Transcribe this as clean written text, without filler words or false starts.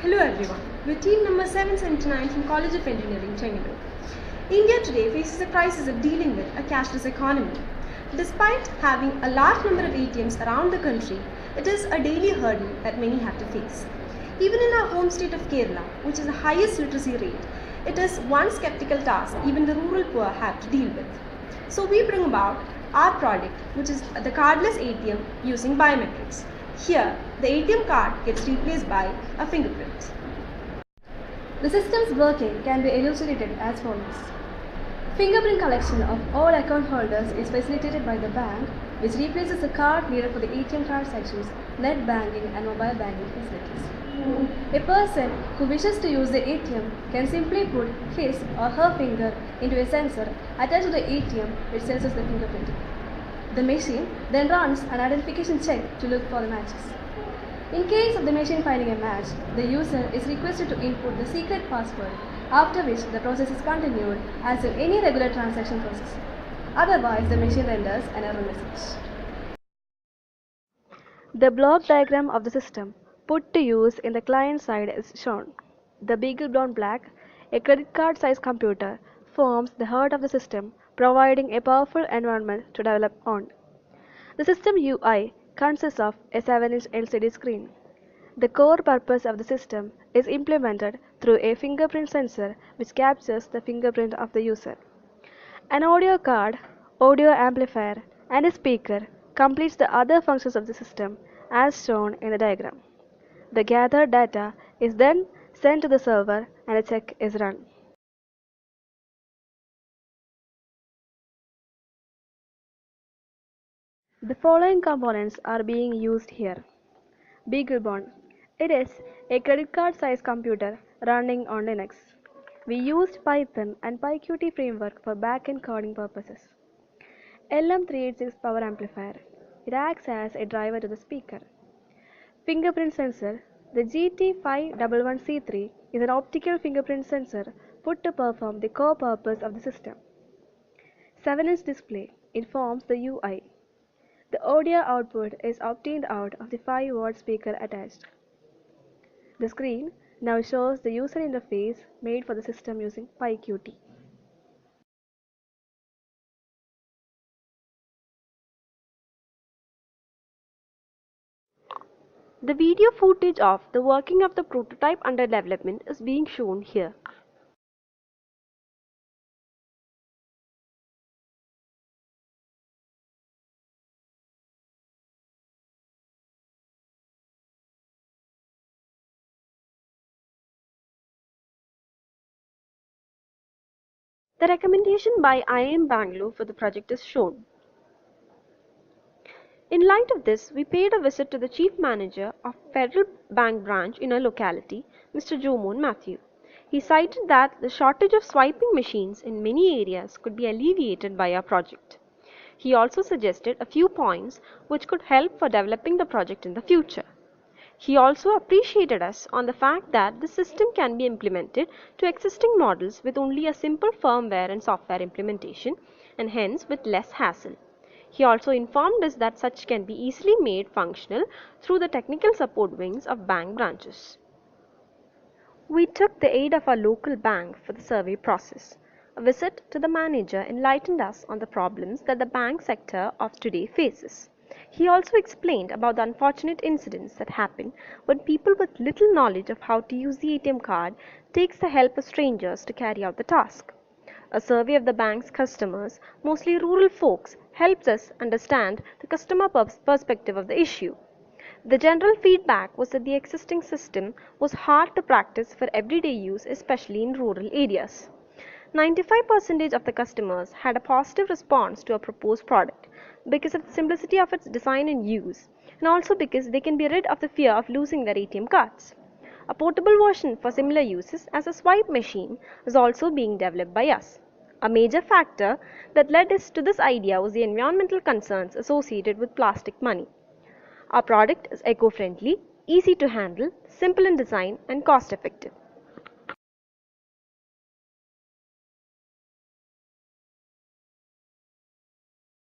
Hello everyone, we're team number 779 from College of Engineering, Chengaluru. India today faces a crisis of dealing with a cashless economy. Despite having a large number of ATMs around the country, it is a daily hurdle that many have to face. Even in our home state of Kerala, which is the highest literacy rate, it is one skeptical task even the rural poor have to deal with. So we bring about our product, which is the cardless ATM using biometrics. Here, the ATM card gets replaced by a fingerprint. The system's working can be elucidated as follows. Fingerprint collection of all account holders is facilitated by the bank, which replaces the card needed for the ATM transactions, net banking and mobile banking facilities. A person who wishes to use the ATM can simply put his or her finger into a sensor attached to the ATM which senses the fingerprint. The machine then runs an identification check to look for the matches. In case of the machine finding a match, the user is requested to input the secret password, after which the process is continued as in any regular transaction process. Otherwise, the machine renders an error message. The block diagram of the system put to use in the client side is shown. The Beagle Blonde Black, a credit card size computer, forms the heart of the system, providing a powerful environment to develop on. The system UI consists of a 7-inch LCD screen. The core purpose of the system is implemented through a fingerprint sensor which captures the fingerprint of the user. An audio card, audio amplifier, and a speaker completes the other functions of the system as shown in the diagram. The gathered data is then sent to the server and a check is run. The following components are being used here. BeagleBond. It is a credit card size computer running on Linux. We used Python and PyQt framework for backend coding purposes. LM386 power amplifier. It acts as a driver to the speaker. Fingerprint sensor. The GT511C3 is an optical fingerprint sensor put to perform the core purpose of the system. 7-inch display. It forms the UI. The audio output is obtained out of the 5-watt speaker attached. The screen now shows the user interface made for the system using PyQt. The video footage of the working of the prototype under development is being shown here. The recommendation by IIM Bangalore for the project is shown. In light of this, we paid a visit to the Chief Manager of Federal Bank branch in our locality, Mr. Jomon Matthew. He cited that the shortage of swiping machines in many areas could be alleviated by our project. He also suggested a few points which could help for developing the project in the future. He also appreciated us on the fact that the system can be implemented to existing models with only a simple firmware and software implementation and hence with less hassle. He also informed us that such can be easily made functional through the technical support wings of bank branches. We took the aid of our local bank for the survey process. A visit to the manager enlightened us on the problems that the bank sector of today faces. He also explained about the unfortunate incidents that happen when people with little knowledge of how to use the ATM card takes the help of strangers to carry out the task. A survey of the bank's customers, mostly rural folks, helps us understand the customer perspective of the issue. The general feedback was that the existing system was hard to practice for everyday use, especially in rural areas. 95% of the customers had a positive response to a proposed product because of the simplicity of its design and use, and also because they can be rid of the fear of losing their ATM cards. A portable version for similar uses as a swipe machine is also being developed by us. A major factor that led us to this idea was the environmental concerns associated with plastic money. Our product is eco-friendly, easy to handle, simple in design, and cost-effective.